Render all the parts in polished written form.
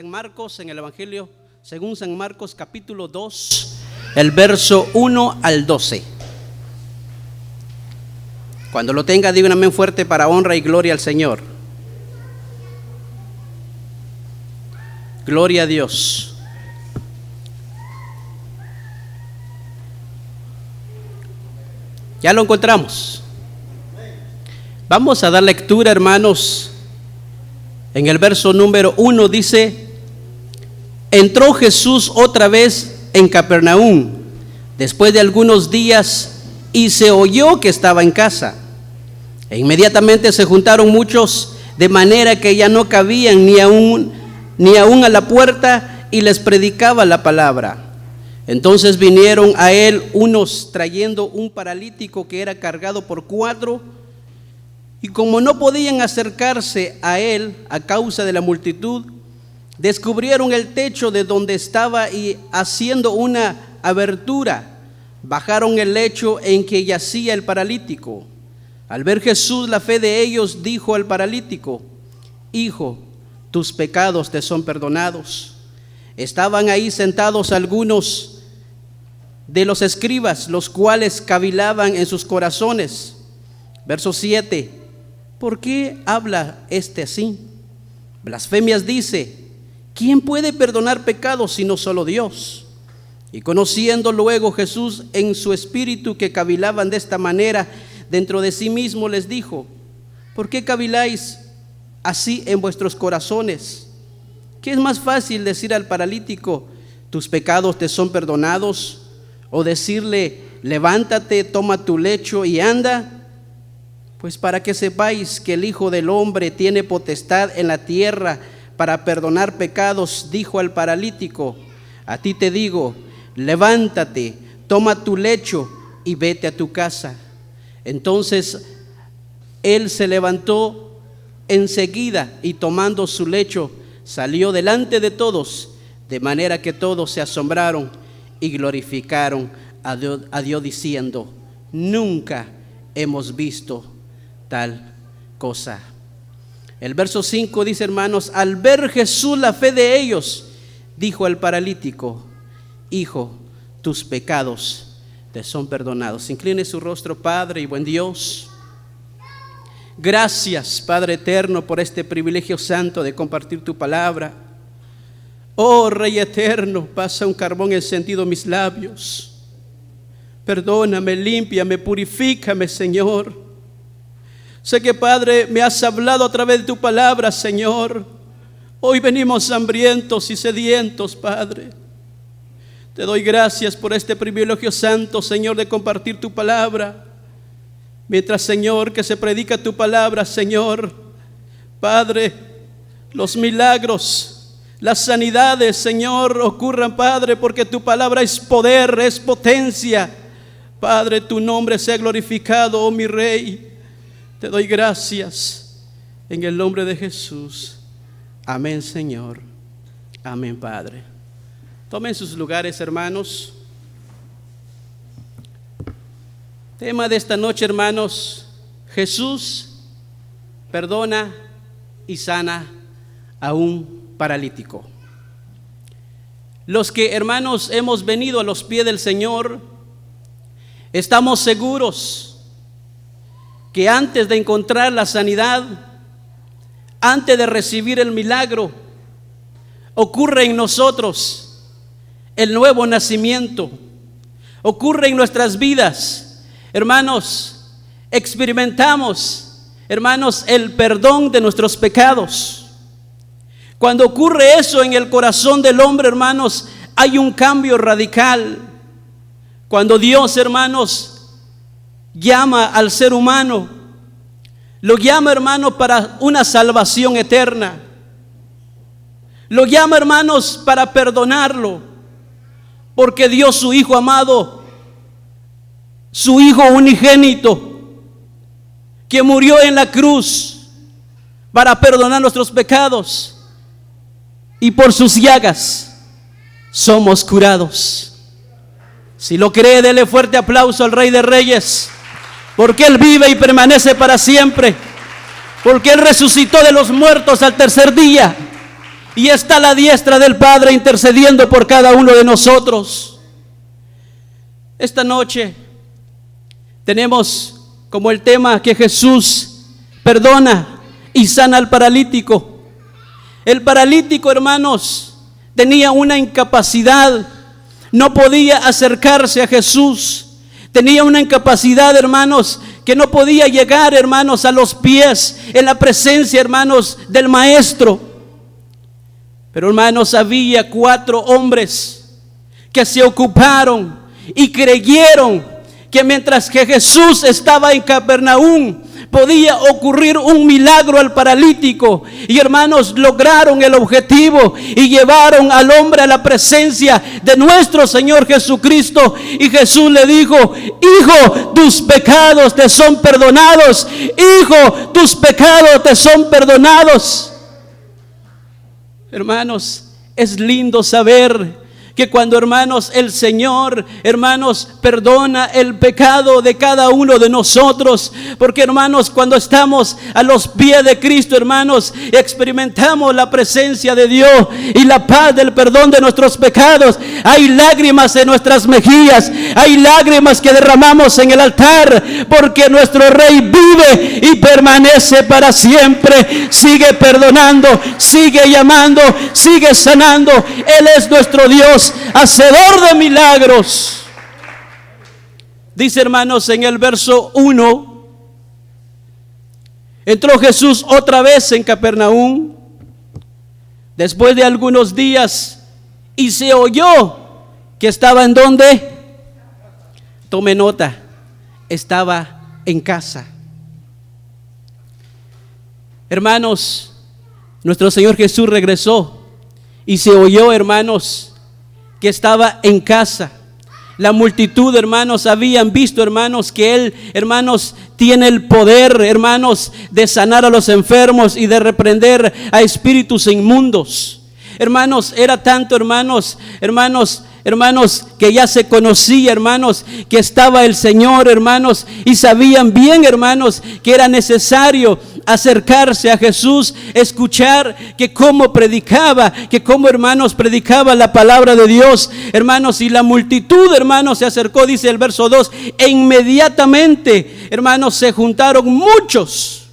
En Marcos, en el Evangelio según San Marcos, capítulo 2, el verso 1 al 12. Cuando lo tenga, diga un amén fuerte para honra y gloria al Señor. Gloria a Dios. Ya lo encontramos. Vamos a dar lectura, hermanos. En el verso número 1 dice: entró Jesús otra vez en Capernaum después de algunos días y se oyó que estaba en casa. E inmediatamente se juntaron muchos, de manera que ya no cabían ni aún a la puerta, y les predicaba la palabra. Entonces vinieron a él unos trayendo un paralítico que era cargado por 4, y como no podían acercarse a él a causa de la multitud, descubrieron el techo de donde estaba y, haciendo una abertura, bajaron el lecho en que yacía el paralítico. Al ver Jesús la fe de ellos, dijo al paralítico: hijo, tus pecados te son perdonados. Estaban ahí sentados algunos de los escribas, los cuales cavilaban en sus corazones. Verso 7: ¿por qué habla este así? Blasfemias dice. ¿Quién puede perdonar pecados sino solo Dios? Y conociendo luego Jesús en su espíritu que cavilaban de esta manera dentro de sí mismo, les dijo: ¿por qué caviláis así en vuestros corazones? ¿Qué es más fácil decir al paralítico: tus pecados te son perdonados? ¿O decirle: levántate, toma tu lecho y anda? Pues para que sepáis que el Hijo del Hombre tiene potestad en la tierra para perdonar pecados, dijo al paralítico: a ti te digo, levántate, toma tu lecho y vete a tu casa. Entonces él se levantó enseguida y, tomando su lecho, salió delante de todos, de manera que todos se asombraron y glorificaron a Dios diciendo: nunca hemos visto tal cosa. El verso 5 dice, hermanos: al ver Jesús la fe de ellos, dijo al paralítico: hijo, tus pecados te son perdonados. Incline su rostro, Padre y buen Dios. Gracias, Padre eterno, por este privilegio santo de compartir tu palabra. Oh Rey eterno, pasa un carbón encendido en mis labios. Perdóname, límpiame, purifícame, Señor. Sé que, Padre, me has hablado a través de tu palabra, Señor. Hoy venimos hambrientos y sedientos, Padre. Te doy gracias por este privilegio santo, Señor, de compartir tu palabra. Mientras, Señor, que se predica tu palabra, Señor, Padre, los milagros, las sanidades, Señor, ocurran, Padre, porque tu palabra es poder, es potencia. Padre, tu nombre sea glorificado, oh mi Rey. Te doy gracias en el nombre de Jesús. Amén, Señor. Amén, Padre. Tomen sus lugares, hermanos. Tema de esta noche, hermanos: Jesús perdona y sana a un paralítico. Los que, hermanos, hemos venido a los pies del Señor, estamos seguros que antes de encontrar la sanidad, antes de recibir el milagro, ocurre en nosotros el nuevo nacimiento. Ocurre en nuestras vidas, hermanos. Experimentamos, hermanos, el perdón de nuestros pecados. Cuando ocurre eso en el corazón del hombre, hermanos, hay un cambio radical. Cuando Dios, hermanos, llama al ser humano, lo llama, hermanos, para una salvación eterna. Lo llama, hermanos, para perdonarlo, porque dio su Hijo amado, su Hijo unigénito, que murió en la cruz para perdonar nuestros pecados, y por sus llagas somos curados. Si lo cree, dele fuerte aplauso al Rey de Reyes, porque Él vive y permanece para siempre, porque Él resucitó de los muertos al tercer día, y está a la diestra del Padre intercediendo por cada uno de nosotros. Esta noche tenemos como el tema que Jesús perdona y sana al paralítico. El paralítico, hermanos, tenía una incapacidad, no podía acercarse a Jesús. Tenía una incapacidad, hermanos, que no podía llegar, hermanos, a los pies en la presencia, hermanos, del Maestro. Pero, hermanos, había 4 hombres que se ocuparon y creyeron que mientras que Jesús estaba en Capernaum, podía ocurrir un milagro al paralítico. Y, hermanos, lograron el objetivo y llevaron al hombre a la presencia de nuestro Señor Jesucristo. Y Jesús le dijo: hijo, tus pecados te son perdonados. Hijo, tus pecados te son perdonados. Hermanos, es lindo saber que cuando, hermanos, el Señor, hermanos, perdona el pecado de cada uno de nosotros. Porque, hermanos, cuando estamos a los pies de Cristo, hermanos, experimentamos la presencia de Dios y la paz del perdón de nuestros pecados. Hay lágrimas en nuestras mejillas, hay lágrimas que derramamos en el altar, porque nuestro Rey vive y permanece para siempre. Sigue perdonando, sigue llamando, sigue sanando. Él es nuestro Dios, hacedor de milagros. Dice, hermanos, en el verso 1: entró Jesús otra vez en Capernaum después de algunos días, y se oyó que estaba ¿en dónde? Tome nota, estaba en casa. Hermanos, nuestro Señor Jesús regresó y se oyó, hermanos, que estaba en casa. La multitud, hermanos, habían visto, hermanos, que Él, hermanos, tiene el poder, hermanos, de sanar a los enfermos y de reprender a espíritus inmundos. Hermanos, era tanto, hermanos, que ya se conocía, hermanos, que estaba el Señor, hermanos, y sabían bien, hermanos, que era necesario acercarse a Jesús, escuchar que cómo predicaba, que cómo, hermanos, predicaba la palabra de Dios, hermanos. Y la multitud, hermanos, se acercó, dice el verso 2, e inmediatamente, hermanos, se juntaron muchos,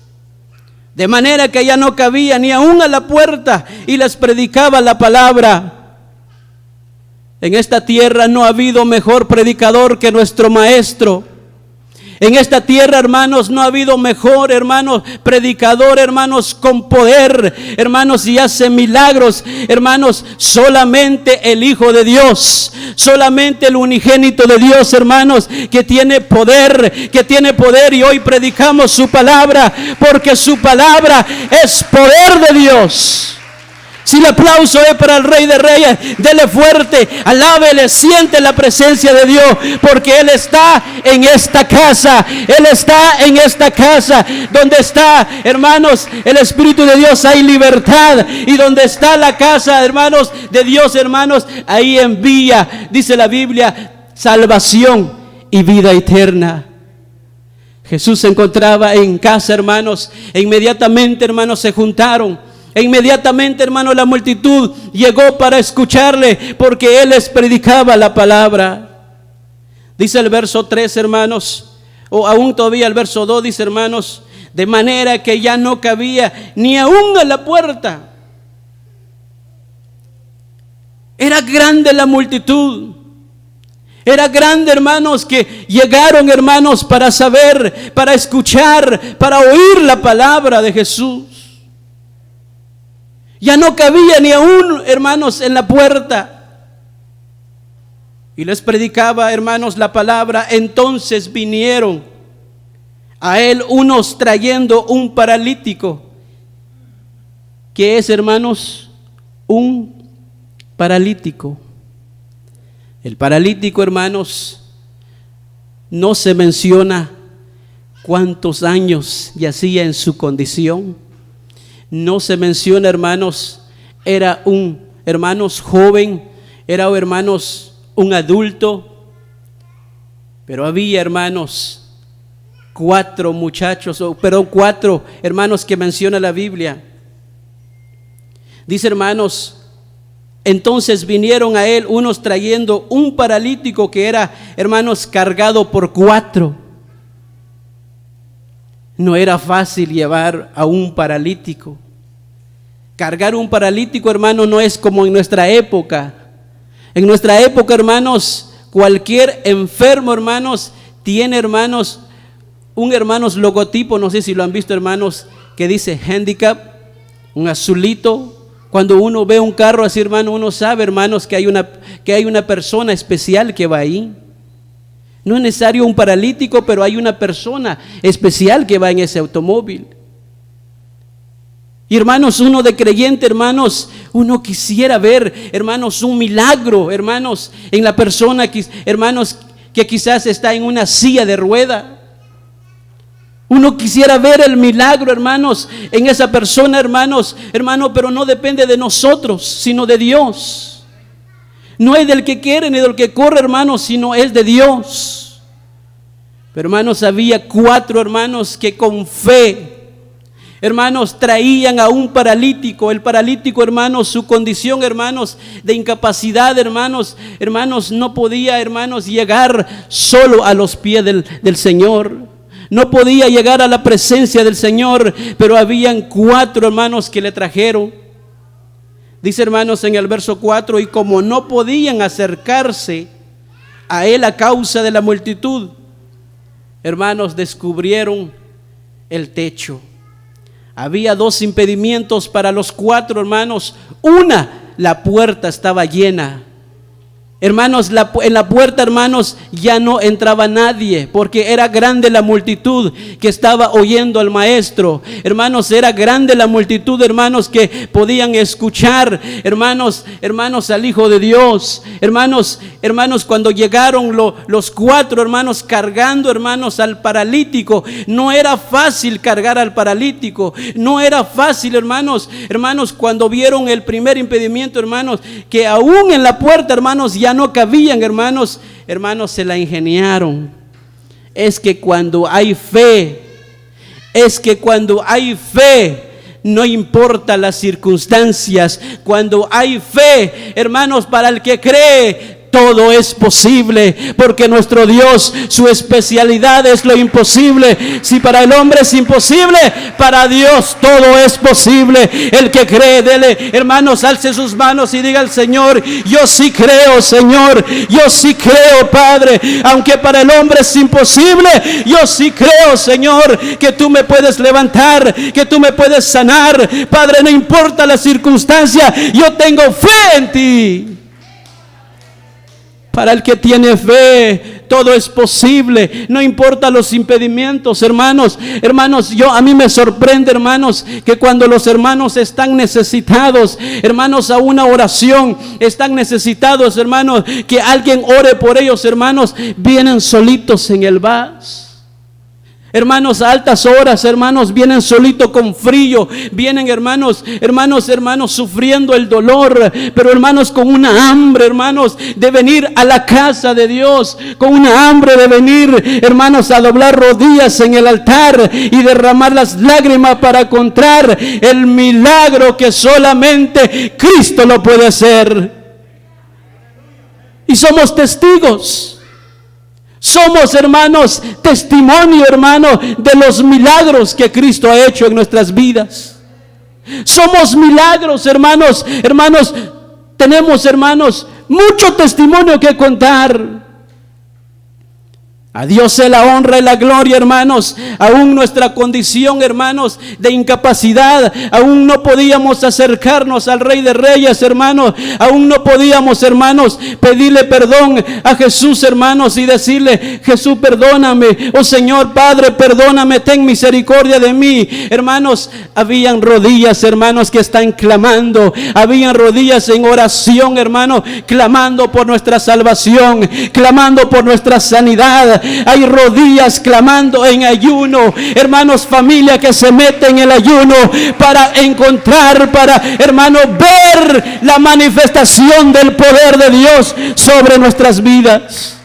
de manera que ya no cabía ni aún a la puerta, y les predicaba la palabra. En esta tierra no ha habido mejor predicador que nuestro Maestro. En esta tierra, hermanos, no ha habido mejor, hermanos, predicador, hermanos, con poder, hermanos, y hace milagros, hermanos. Solamente el Hijo de Dios, solamente el unigénito de Dios, hermanos, que tiene poder, y hoy predicamos su palabra, porque su palabra es poder de Dios. Si el aplauso es para el Rey de Reyes, dele fuerte, alábele, siente la presencia de Dios, porque Él está en esta casa. Él está en esta casa. Donde está, hermanos, el Espíritu de Dios, hay libertad. Y donde está la casa, hermanos, de Dios, hermanos, ahí envía, dice la Biblia, salvación y vida eterna. Jesús se encontraba en casa, hermanos, e inmediatamente, hermanos, se juntaron. E inmediatamente, hermano, la multitud llegó para escucharle, porque Él les predicaba la palabra. Dice el verso 3, hermanos, o aún todavía el verso 2, dice, hermanos, de manera que ya no cabía ni aún a la puerta. Era grande la multitud. Era grande, hermanos, que llegaron, hermanos, para saber, para escuchar, para oír la palabra de Jesús. Ya no cabía ni aún, hermanos, en la puerta. Y les predicaba, hermanos, la palabra. Entonces vinieron a Él unos trayendo un paralítico. ¿Qué es, hermanos? Un paralítico. El paralítico, hermanos, no se menciona cuántos años yacía en su condición. No se menciona, hermanos, era un, hermanos, joven, era, hermanos, un adulto. Pero había, hermanos, 4 muchachos, 4 hermanos que menciona la Biblia. Dice, hermanos, entonces vinieron a él unos trayendo un paralítico que era, hermanos, cargado por 4. No era fácil llevar a un paralítico. Cargar un paralítico, hermano, no es como en nuestra época. En nuestra época, hermanos, cualquier enfermo, hermanos, tiene, hermanos, un, hermanos, logotipo, no sé si lo han visto, hermanos, que dice handicap, un azulito. Cuando uno ve un carro así, hermano, uno sabe, hermanos, que hay una persona especial que va ahí. No es necesario un paralítico, pero hay una persona especial que va en ese automóvil. Y hermanos, uno de creyente, hermanos, uno quisiera ver, hermanos, un milagro, hermanos, en la persona, hermanos, que quizás está en una silla de rueda. Uno quisiera ver el milagro, hermanos, en esa persona, hermanos, pero no depende de nosotros, sino de Dios. No es del que quiere ni del que corre, hermanos, sino es de Dios. Pero, hermanos, había 4 hermanos que con fe, hermanos, traían a un paralítico. El paralítico, hermanos, su condición, hermanos, de incapacidad, hermanos, no podía, hermanos, llegar solo a los pies del Señor. No podía llegar a la presencia del Señor, pero habían 4 hermanos que le trajeron. Dice, hermanos, en el verso 4, y como no podían acercarse a él a causa de la multitud, hermanos, descubrieron el techo. Había 2 impedimentos para los 4 hermanos. Una, la puerta estaba llena. Hermanos, en la puerta, hermanos, ya no entraba nadie, porque era grande la multitud que estaba oyendo al maestro. Hermanos, era grande la multitud, hermanos, que podían escuchar, hermanos, al Hijo de Dios. Hermanos, cuando llegaron los 4 hermanos cargando, hermanos, al paralítico, no era fácil cargar al paralítico. No era fácil, hermanos, cuando vieron el primer impedimento, hermanos, que aún en la puerta, hermanos, ya no cabían, hermanos, se la ingeniaron. Es que cuando hay fe, no importa las circunstancias. Cuando hay fe, hermanos, para el que cree, todo es posible, porque nuestro Dios, su especialidad es lo imposible. Si para el hombre es imposible, para Dios todo es posible. El que cree, dele, hermanos, alce sus manos y diga al Señor: yo sí creo, Señor, yo sí creo, Padre, aunque para el hombre es imposible, yo sí creo, Señor, que tú me puedes levantar, que tú me puedes sanar. Padre, no importa la circunstancia, yo tengo fe en ti. Para el que tiene fe, todo es posible. No importa los impedimentos, hermanos. A mí me sorprende, hermanos, que cuando los hermanos están necesitados, hermanos, a una oración, están necesitados, hermanos, que alguien ore por ellos, hermanos, vienen solitos en el bus. Hermanos, a altas horas, hermanos, vienen solitos con frío. Vienen, hermanos, sufriendo el dolor, pero, hermanos, con una hambre, hermanos, de venir a la casa de Dios. Con una hambre de venir, hermanos, a doblar rodillas en el altar y derramar las lágrimas para encontrar el milagro que solamente Cristo lo puede hacer. Y somos testigos. Somos, hermanos, testimonio, hermano, de los milagros que Cristo ha hecho en nuestras vidas. Somos milagros, hermanos. Tenemos, hermanos, mucho testimonio que contar. A Dios sea la honra y la gloria, hermanos. Aún nuestra condición, hermanos, de incapacidad, aún no podíamos acercarnos al Rey de Reyes, hermanos. Aún no podíamos, hermanos, pedirle perdón a Jesús, hermanos, y decirle: Jesús, perdóname. Oh Señor, Padre, perdóname, ten misericordia de mí. Hermanos, habían rodillas, hermanos, que están clamando. Habían rodillas en oración, hermanos, clamando por nuestra salvación, clamando por nuestra sanidad. Hay rodillas clamando en ayuno, hermanos, familia que se mete en el ayuno para encontrar, hermanos, ver la manifestación del poder de Dios sobre nuestras vidas.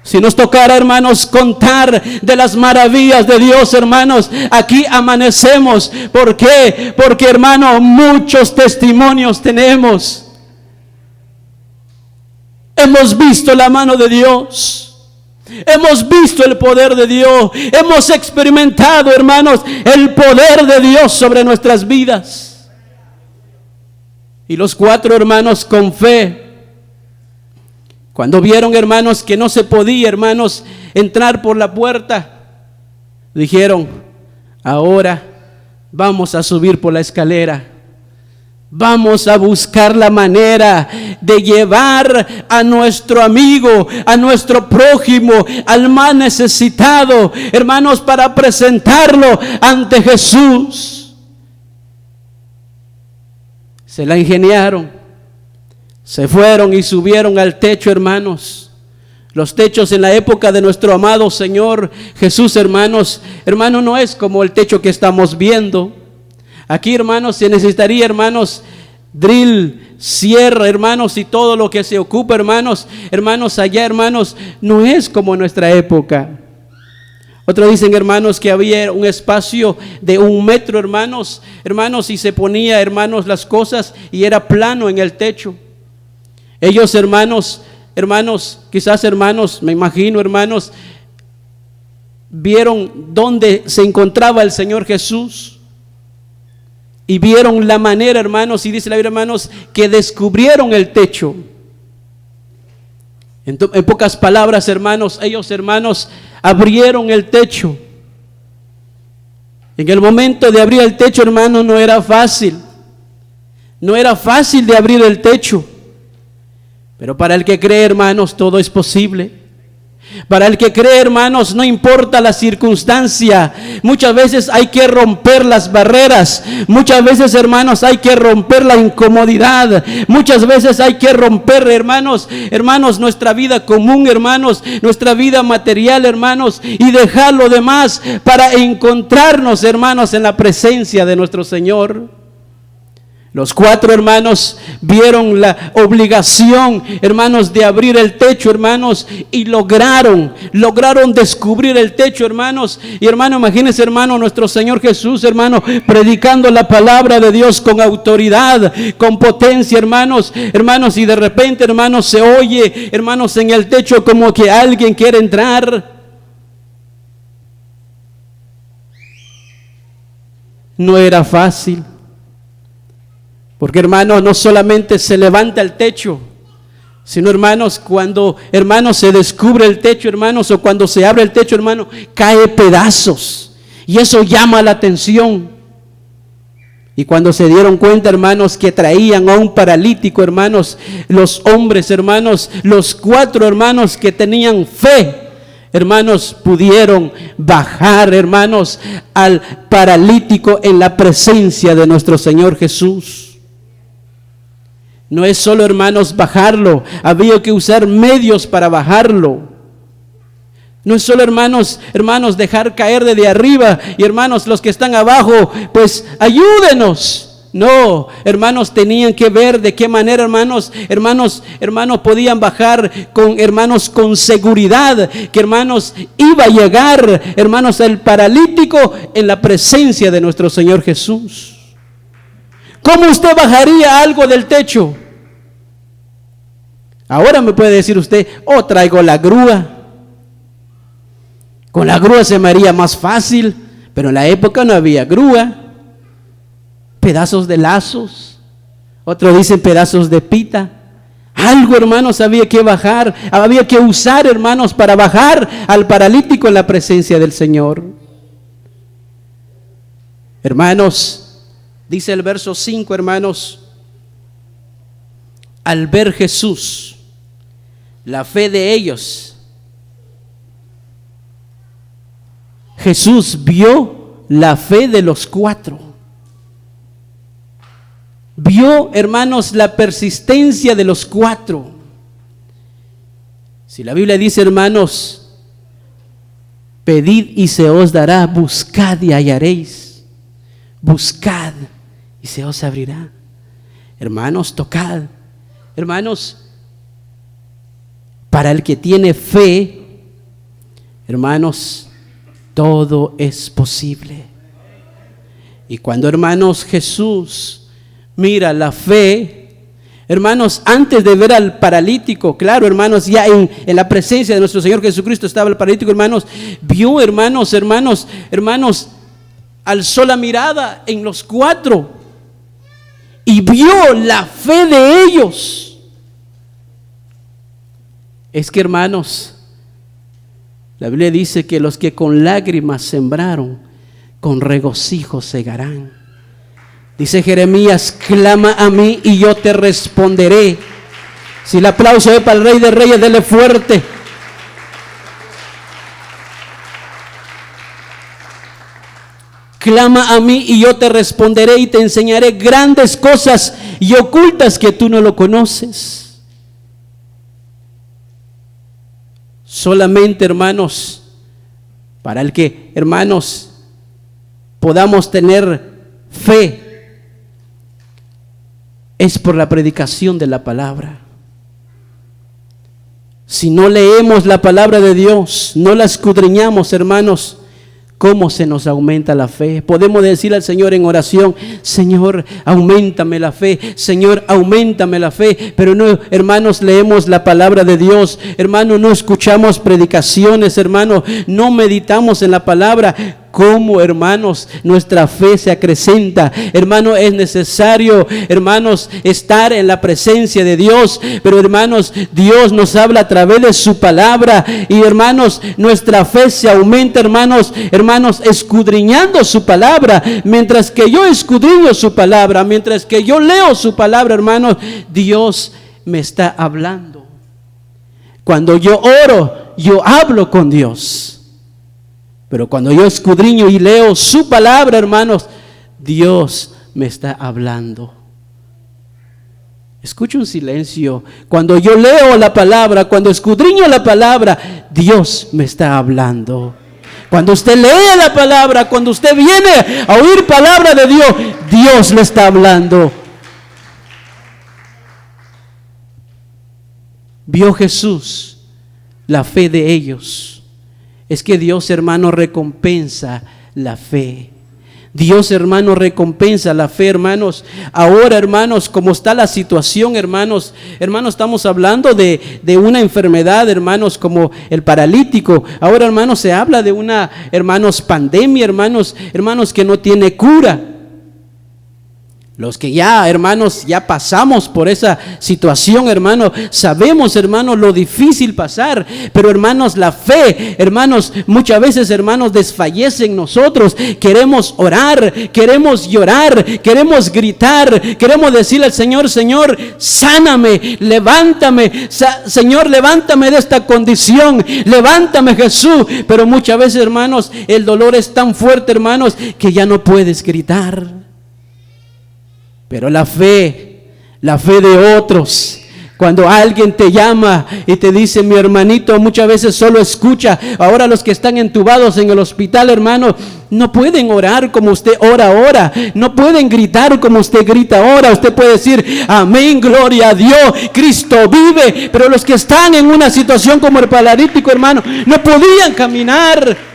Si nos tocara, hermanos, contar de las maravillas de Dios, hermanos, aquí amanecemos. ¿Por qué? Porque, hermano, muchos testimonios tenemos. Hemos visto la mano de Dios. Hemos visto el poder de Dios. Hemos experimentado, hermanos, el poder de Dios sobre nuestras vidas. Y los 4 hermanos con fe, cuando vieron, hermanos, que no se podía, hermanos, entrar por la puerta, dijeron: ahora vamos a subir por la escalera. Vamos a buscar la manera de llevar a nuestro amigo, a nuestro prójimo, al más necesitado, hermanos, para presentarlo ante Jesús. Se la ingeniaron. Se fueron y subieron al techo, hermanos. Los techos en la época de nuestro amado Señor Jesús, hermanos, no es como el techo que estamos viendo. Aquí, hermanos, se necesitaría, hermanos, drill, sierra, hermanos, y todo lo que se ocupa, hermanos, allá, hermanos, no es como en nuestra época. Otros dicen, hermanos, que había un espacio de 1 metro, hermanos, y se ponía, hermanos, las cosas y era plano en el techo. Ellos, hermanos, quizás, hermanos, me imagino, hermanos, vieron dónde se encontraba el Señor Jesús y vieron la manera, hermanos, y dice la Biblia, hermanos, que descubrieron el techo. En pocas palabras, hermanos, ellos, hermanos, abrieron el techo. En el momento de abrir el techo, hermanos, no era fácil de abrir el techo. Pero para el que cree, hermanos, todo es posible. Para el que cree, hermanos, no importa la circunstancia. Muchas veces hay que romper las barreras. Muchas veces, hermanos, hay que romper la incomodidad. Muchas veces hay que romper, hermanos, nuestra vida común, hermanos, nuestra vida material, hermanos, y dejar lo demás para encontrarnos, hermanos, en la presencia de nuestro Señor. Los 4 hermanos vieron la obligación, hermanos, de abrir el techo, hermanos, y lograron descubrir el techo, hermanos. Y hermano, imagínense, hermano, nuestro Señor Jesús, hermano, predicando la palabra de Dios con autoridad, con potencia, hermanos, y de repente, hermanos, se oye, hermanos, en el techo como que alguien quiere entrar. No era fácil. Porque, hermanos, no solamente se levanta el techo, sino, hermanos, cuando, hermanos, se descubre el techo, hermanos, o cuando se abre el techo, hermanos, cae pedazos. Y eso llama la atención. Y cuando se dieron cuenta, hermanos, que traían a un paralítico, hermanos, los hombres, hermanos, los 4 hermanos que tenían fe, hermanos, pudieron bajar, hermanos, al paralítico en la presencia de nuestro Señor Jesús. No es solo, hermanos, bajarlo, había que usar medios para bajarlo. No es solo, hermanos, dejar caer desde arriba y, hermanos, los que están abajo, pues ayúdenos. No, hermanos, tenían que ver de qué manera, hermanos, podían bajar con seguridad, que, hermanos, iba a llegar, hermanos, el paralítico en la presencia de nuestro Señor Jesús. ¿Cómo usted bajaría algo del techo? Ahora me puede decir usted: traigo la grúa. Con la grúa se me haría más fácil, pero en la época no había grúa. Pedazos de lazos, otros dicen pedazos de pita. Algo, hermanos, había que bajar, había que usar, hermanos, para bajar al paralítico en la presencia del Señor. Hermanos, dice el verso 5, hermanos: al ver Jesús la fe de ellos, Jesús vio la fe de los 4. Vio, hermanos, la persistencia de los 4. Si la Biblia dice, hermanos, pedid y se os dará, buscad y hallaréis, buscad y se os abrirá. Hermanos, tocad. Hermanos, para el que tiene fe, hermanos, todo es posible. Y cuando, hermanos, Jesús mira la fe, hermanos, antes de ver al paralítico, claro, hermanos, ya en la presencia de nuestro Señor Jesucristo estaba el paralítico, hermanos, vio, hermanos, alzó la mirada en los cuatro y vio la fe de ellos. Es que, hermanos, la Biblia dice que los que con lágrimas sembraron, con regocijo segarán. Dice Jeremías: clama a mí y yo te responderé. Si el aplauso es para el Rey de Reyes, dele fuerte. Clama a mí y yo te responderé y te enseñaré grandes cosas y ocultas que tú no lo conoces. Solamente, hermanos, para el que, hermanos, podamos tener fe, es por la predicación de la palabra. Si no leemos la palabra de Dios, no la escudriñamos, hermanos, ¿cómo se nos aumenta la fe? Podemos decir al Señor en oración: Señor, auméntame la fe, Señor, auméntame la fe. Pero no, hermanos, leemos la palabra de Dios, hermanos, no escuchamos predicaciones, hermanos, no meditamos en la palabra. ¿Cómo, hermanos, nuestra fe se acrecenta? Hermanos, es necesario, hermanos, estar en la presencia de Dios. Pero, hermanos, Dios nos habla a través de su palabra. Y, hermanos, nuestra fe se aumenta, hermanos, escudriñando su palabra. Mientras que yo escudriño su palabra, mientras que yo leo su palabra, hermanos, Dios me está hablando. Cuando yo oro, yo hablo con Dios. Pero cuando yo escudriño y leo su palabra, hermanos, Dios me está hablando. Escucho un silencio. Cuando yo leo la palabra, cuando escudriño la palabra, Dios me está hablando. Cuando usted lee la palabra, cuando usted viene a oír palabra de Dios, Dios le está hablando. Vio Jesús la fe de ellos. Es que Dios, hermano, recompensa la fe. Dios, hermano, recompensa la fe, hermanos. Ahora, hermanos, como está la situación, hermanos, estamos hablando de una enfermedad, hermanos, como el paralítico. Ahora, hermanos, se habla de una, hermanos, pandemia, hermanos, que no tiene cura. Los que ya, hermanos, ya pasamos por esa situación, hermanos, sabemos, hermanos, lo difícil pasar. Pero, hermanos, la fe, hermanos, muchas veces, hermanos, desfallece en nosotros. Queremos orar, queremos llorar, queremos gritar, queremos decirle al Señor: Señor, sáname, levántame, Señor, levántame de esta condición, levántame, Jesús. Pero muchas veces, hermanos, el dolor es tan fuerte, hermanos, que ya no puedes gritar. Pero la fe de otros, cuando alguien te llama y te dice: mi hermanito, muchas veces solo escucha. Ahora los que están entubados en el hospital, hermano, no pueden orar como usted ora ahora, no pueden gritar como usted grita ahora. Usted puede decir: amén, gloria a Dios, Cristo vive. Pero los que están en una situación como el paralítico, hermano, no podían caminar.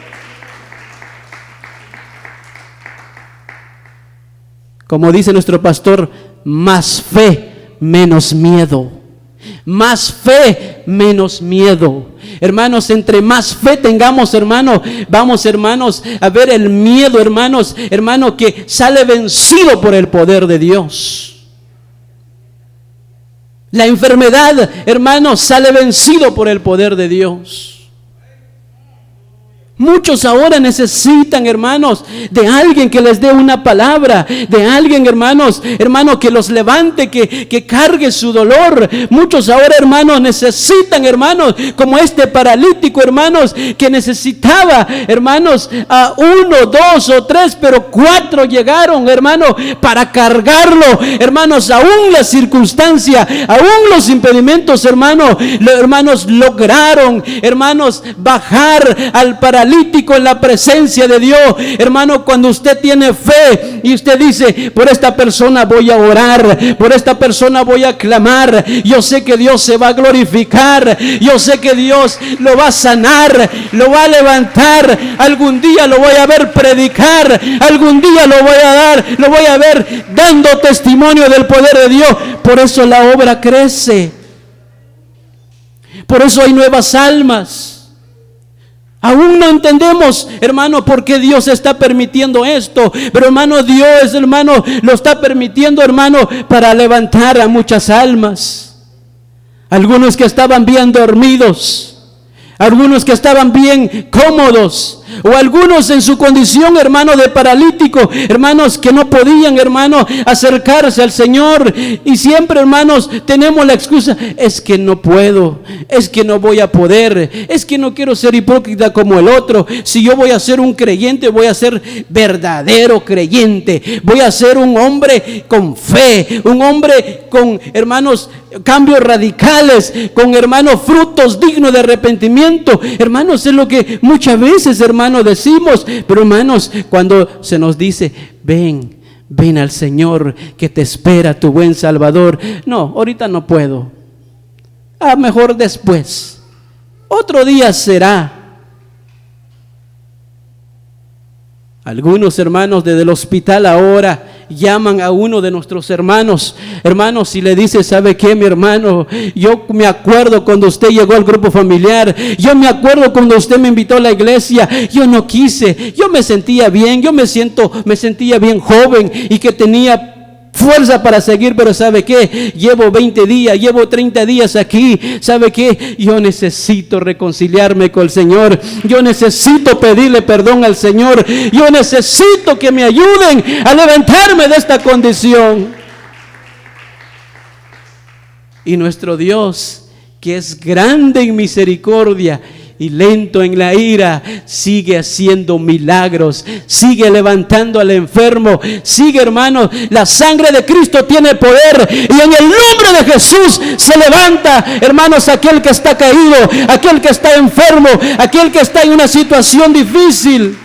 Como dice nuestro pastor: más fe, menos miedo. Más fe, menos miedo. Hermanos, entre más fe tengamos, hermanos, vamos, hermanos, a ver el miedo, hermanos, que sale vencido por el poder de Dios. La enfermedad, hermanos, sale vencido por el poder de Dios. Muchos ahora necesitan, hermanos, de alguien que les dé una palabra, de alguien, hermanos, que los levante, que cargue su dolor. Muchos ahora, hermanos, necesitan, hermanos, como este paralítico, hermanos, que necesitaba, hermanos, a 1, 2 o 3, pero 4 llegaron, hermanos, para cargarlo. Hermanos, aún la circunstancia, aún los impedimentos, hermanos, lograron, hermanos, bajar al paralítico, paralítico en la presencia de Dios. Hermano, cuando usted tiene fe y usted dice, por esta persona voy a orar, por esta persona voy a clamar, yo sé que Dios se va a glorificar, yo sé que Dios lo va a sanar, lo va a levantar, algún día lo voy a ver predicar, algún día lo voy a ver dando testimonio del poder de Dios. Por eso la obra crece, por eso hay nuevas almas. Aún no entendemos, hermano, por qué Dios está permitiendo esto, pero hermano, Dios, hermano, lo está permitiendo, hermano, para levantar a muchas almas. Algunos que estaban bien dormidos, algunos que estaban bien cómodos, o algunos en su condición, hermano, de paralítico, hermanos, que no podían, hermano, acercarse al Señor. Y siempre, hermanos, tenemos la excusa: es que no puedo, es que no voy a poder, es que no quiero ser hipócrita como el otro. Si yo voy a ser un creyente, voy a ser verdadero creyente, voy a ser un hombre con fe, un hombre con, hermanos, cambios radicales, con, hermanos, frutos dignos de arrepentimiento. Hermanos, es lo que muchas veces, hermanos, decimos. Pero hermanos, cuando se nos dice: ven al Señor, que te espera tu buen Salvador. No, ahorita no puedo, mejor después, otro día será. Algunos hermanos desde el hospital ahora llaman a uno de nuestros hermanos, y le dice: ¿sabe qué, mi hermano? Yo me acuerdo cuando usted llegó al grupo familiar, yo me acuerdo cuando usted me invitó a la iglesia, yo no quise, yo me sentía bien, me sentía bien joven y que tenía fuerza para seguir, pero ¿sabe qué? Llevo 20 días, llevo 30 días aquí. ¿Sabe qué? Yo necesito reconciliarme con el Señor. Yo necesito pedirle perdón al Señor. Yo necesito que me ayuden a levantarme de esta condición. Y nuestro Dios, que es grande en misericordia y lento en la ira, sigue haciendo milagros, sigue levantando al enfermo, sigue, hermanos. La sangre de Cristo tiene poder, y en el nombre de Jesús se levanta, hermanos, aquel que está caído, aquel que está enfermo, aquel que está en una situación difícil.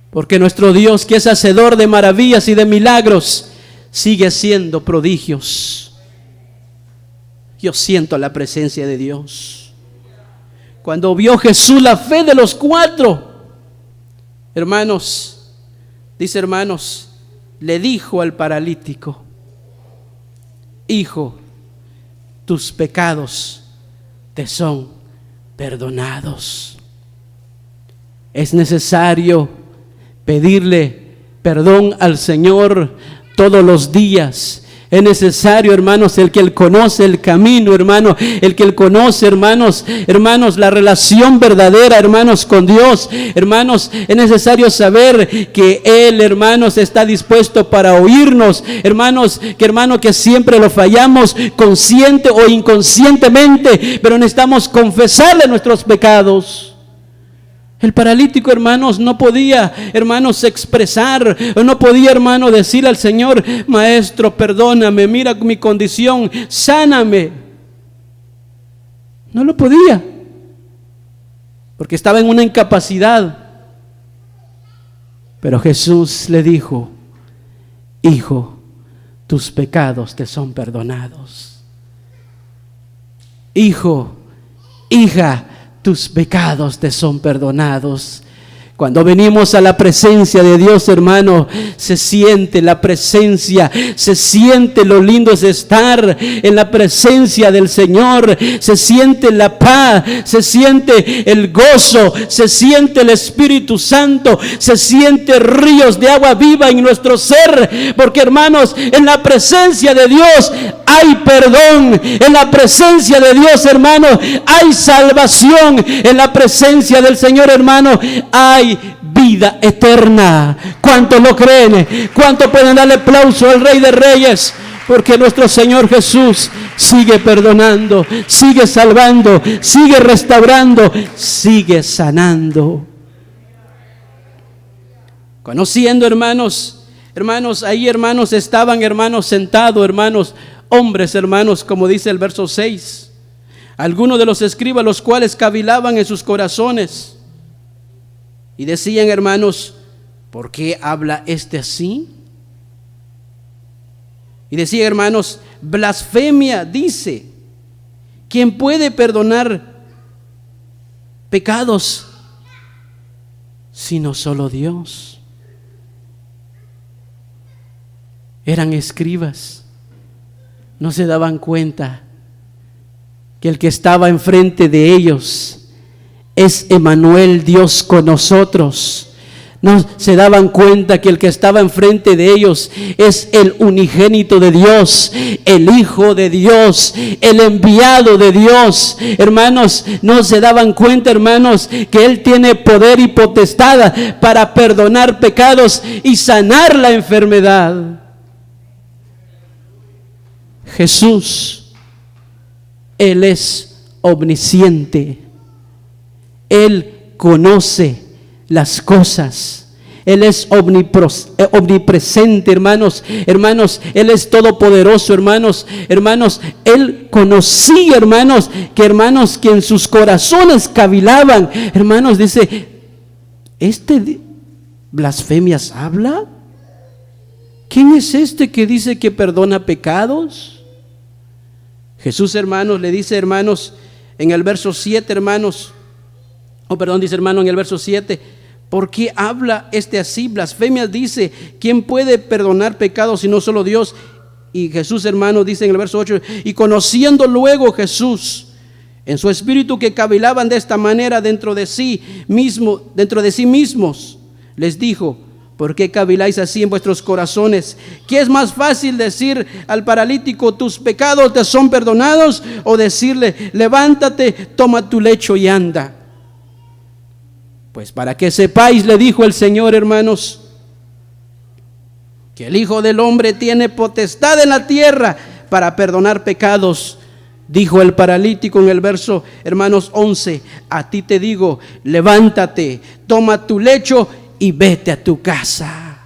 Porque nuestro Dios, que es hacedor de maravillas y de milagros, sigue haciendo prodigios. Yo siento la presencia de Dios. Cuando vio Jesús la fe de los 4, hermanos, dice, hermanos, le dijo al paralítico: hijo, tus pecados te son perdonados. Es necesario pedirle perdón al Señor todos los días. Es necesario, hermanos, el que Él conoce el camino, hermano, el que Él conoce, hermanos, la relación verdadera, hermanos, con Dios. Hermanos, es necesario saber que Él, hermanos, está dispuesto para oírnos. Hermanos, que siempre lo fallamos, consciente o inconscientemente, pero necesitamos confesarle nuestros pecados. El paralítico, hermanos, no podía, hermanos, expresar, no podía, hermano, decirle al Señor: maestro, perdóname, mira mi condición, sáname. No lo podía, porque estaba en una incapacidad. Pero Jesús le dijo: hijo, tus pecados te son perdonados. Hijo, hija, tus pecados te son perdonados. Cuando venimos a la presencia de Dios, hermano, se siente la presencia, se siente lo lindo es estar en la presencia del Señor, se siente la paz, se siente el gozo, se siente el Espíritu Santo, se siente ríos de agua viva en nuestro ser, porque, hermanos, en la presencia de Dios hay perdón, en la presencia de Dios, hermano, hay salvación, en la presencia del Señor, hermano, hay vida eterna. ¿Cuántos lo creen? ¿Cuántos pueden darle aplauso al Rey de Reyes? Porque nuestro Señor Jesús sigue perdonando, sigue salvando, sigue restaurando, sigue sanando. Conociendo, hermanos, ahí, hermanos, estaban, hermanos, sentados, hermanos, hombres, hermanos, como dice el verso 6. algunos de los escribas, los cuales cavilaban en sus corazones y decían, hermanos, ¿por qué habla este así? Y decía, hermanos, blasfemia dice. ¿Quién puede perdonar pecados sino solo Dios? Eran escribas, no se daban cuenta que el que estaba enfrente de ellos es Emmanuel, Dios con nosotros. No se daban cuenta que el que estaba enfrente de ellos es el unigénito de Dios, el Hijo de Dios, el enviado de Dios. Hermanos, no se daban cuenta, hermanos, que Él tiene poder y potestad para perdonar pecados y sanar la enfermedad. Jesús, Él es omnisciente. Él conoce las cosas. Él es omnipresente, hermanos. Él es todopoderoso, hermanos. Él conocía, hermanos, que en sus corazones cavilaban. Hermanos, dice, ¿este blasfemias habla? ¿Quién es este que dice que perdona pecados? Jesús, hermanos, le dice, hermanos, en el verso 7, hermanos, dice, hermano, en el verso 7, ¿por qué habla este así? Blasfemias dice. ¿Quién puede perdonar pecados sino solo Dios? Y Jesús, hermano, dice en el verso 8, y conociendo luego Jesús en su espíritu que cavilaban de esta manera dentro de sí mismos, les dijo, ¿por qué caviláis así en vuestros corazones? ¿Qué es más fácil decir al paralítico, tus pecados te son perdonados? O decirle, levántate, toma tu lecho y anda. Pues para que sepáis, le dijo el Señor, hermanos, que el Hijo del Hombre tiene potestad en la tierra para perdonar pecados. Dijo el paralítico en el verso, hermanos, 11, a ti te digo, levántate, toma tu lecho y vete a tu casa.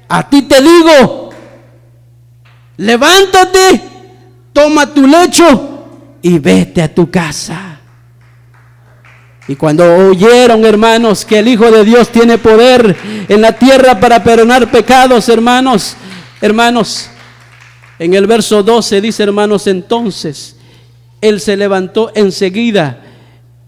A ti te digo, levántate, toma tu lecho y vete a tu casa. Y cuando oyeron, hermanos, que el Hijo de Dios tiene poder en la tierra para perdonar pecados, hermanos, en el verso 12 dice, hermanos, entonces Él se levantó enseguida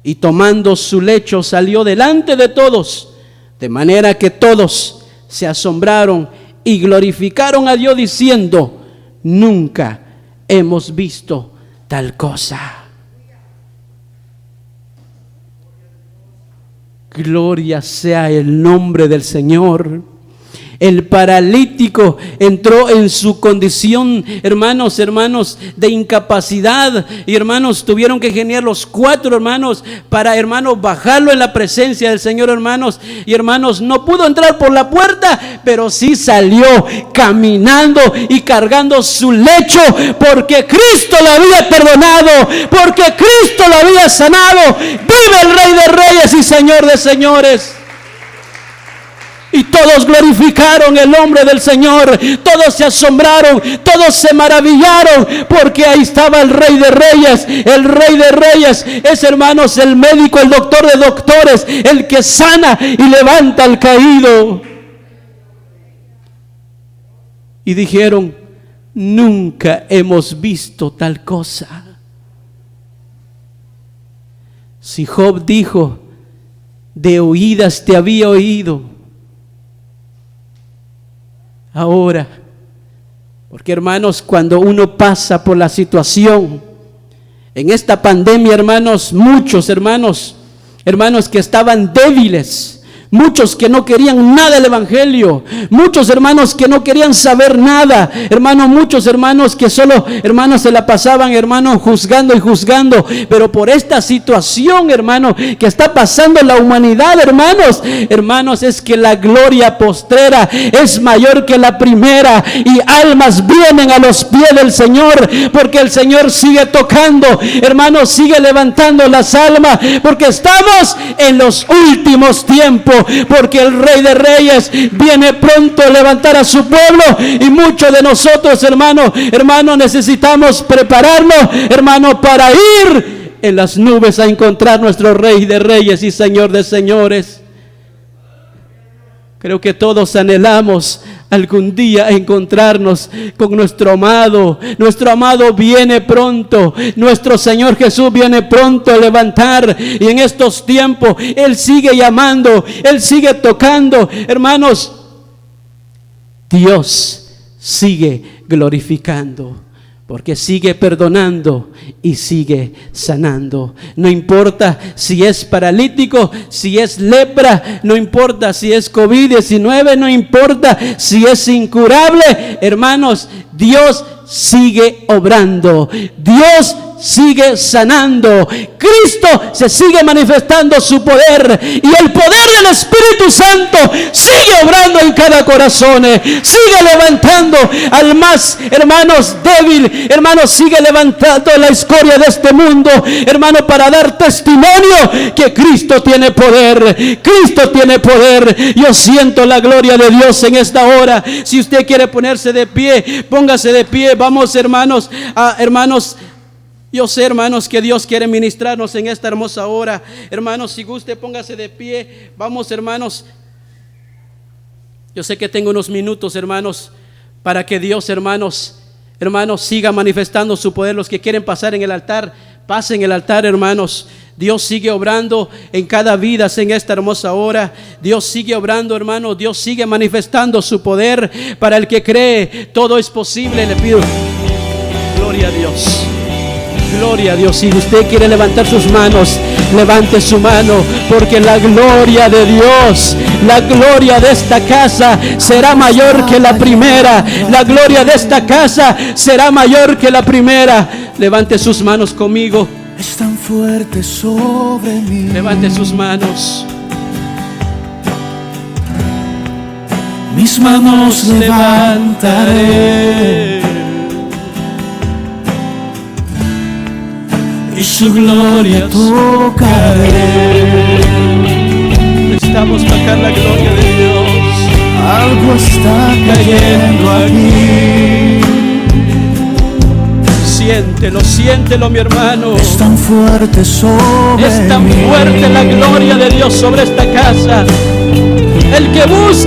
y tomando su lecho salió delante de todos, de manera que todos se asombraron y glorificaron a Dios diciendo, nunca hemos visto tal cosa. Gloria sea el nombre del Señor. El paralítico entró en su condición, hermanos, de incapacidad. Y hermanos, tuvieron que geniar los 4 hermanos para, hermanos, bajarlo en la presencia del Señor, hermanos. Y hermanos, no pudo entrar por la puerta, pero sí salió caminando y cargando su lecho, porque Cristo lo había perdonado, porque Cristo lo había sanado. Vive el Rey de Reyes y Señor de Señores. Y todos glorificaron el nombre del Señor, todos se asombraron, todos se maravillaron, porque ahí estaba el Rey de Reyes. El Rey de Reyes es, hermanos, el médico, el doctor de doctores, el que sana y levanta al caído. Y dijeron, nunca hemos visto tal cosa. Si Job dijo, de oídas te había oído, ahora, porque hermanos, cuando uno pasa por la situación en esta pandemia, hermanos, muchos hermanos que estaban débiles, muchos que no querían nada del evangelio, muchos hermanos que no querían saber nada, hermanos, muchos hermanos que solo, hermanos, se la pasaban, hermanos, juzgando y juzgando. Pero por esta situación, hermanos, que está pasando la humanidad, hermanos, es que la gloria postrera es mayor que la primera, y almas vienen a los pies del Señor, porque el Señor sigue tocando, hermanos, sigue levantando las almas, porque estamos en los últimos tiempos. porque el Rey de Reyes viene pronto a levantar a su pueblo, y muchos de nosotros, hermano, necesitamos prepararnos, hermano, para ir en las nubes a encontrar nuestro Rey de Reyes y Señor de Señores. Creo que todos anhelamos algún día encontrarnos con nuestro amado. Nuestro amado viene pronto. Nuestro Señor Jesús viene pronto a levantar. Y en estos tiempos Él sigue llamando, Él sigue tocando. Hermanos, Dios sigue glorificando, porque sigue perdonando y sigue sanando. No importa si es paralítico, si es lepra, no importa si es COVID-19, no importa si es incurable. Hermanos, Dios sigue obrando. Dios sigue sanando. Cristo se sigue manifestando su poder, y el poder del Espíritu Santo sigue obrando en cada corazón. Sigue levantando al más, hermanos, débil. Hermanos, sigue levantando la escoria de este mundo, hermano, para dar testimonio que Cristo tiene poder. Cristo tiene poder. Yo siento la gloria de Dios en esta hora. Si usted quiere ponerse de pie, póngase de pie. Vamos, hermanos, hermanos. Yo sé, hermanos, que Dios quiere ministrarnos en esta hermosa hora. Hermanos, si guste, póngase de pie. Vamos, hermanos. Yo sé que tengo unos minutos, hermanos, para que Dios, hermanos, siga manifestando su poder. Los que quieren pasar en el altar, pasen el altar, hermanos. Dios sigue obrando en cada vida en esta hermosa hora. Dios sigue obrando, hermanos. Dios sigue manifestando su poder. Para el que cree, todo es posible. Le pido, gloria a Dios. Gloria a Dios. Si usted quiere levantar sus manos, levante su mano, porque la gloria de Dios, la gloria de esta casa será mayor que la primera. La gloria de esta casa será mayor que la primera. Levante sus manos conmigo. Es tan fuerte sobre mí. Levante sus manos. Mis manos levantaré y su gloria tocaré. Necesitamos tocar la gloria de Dios. Algo está cayendo aquí. Siéntelo, siéntelo, mi hermano. Es tan fuerte sobre mí. Es tan fuerte la gloria de Dios sobre esta casa. El que busca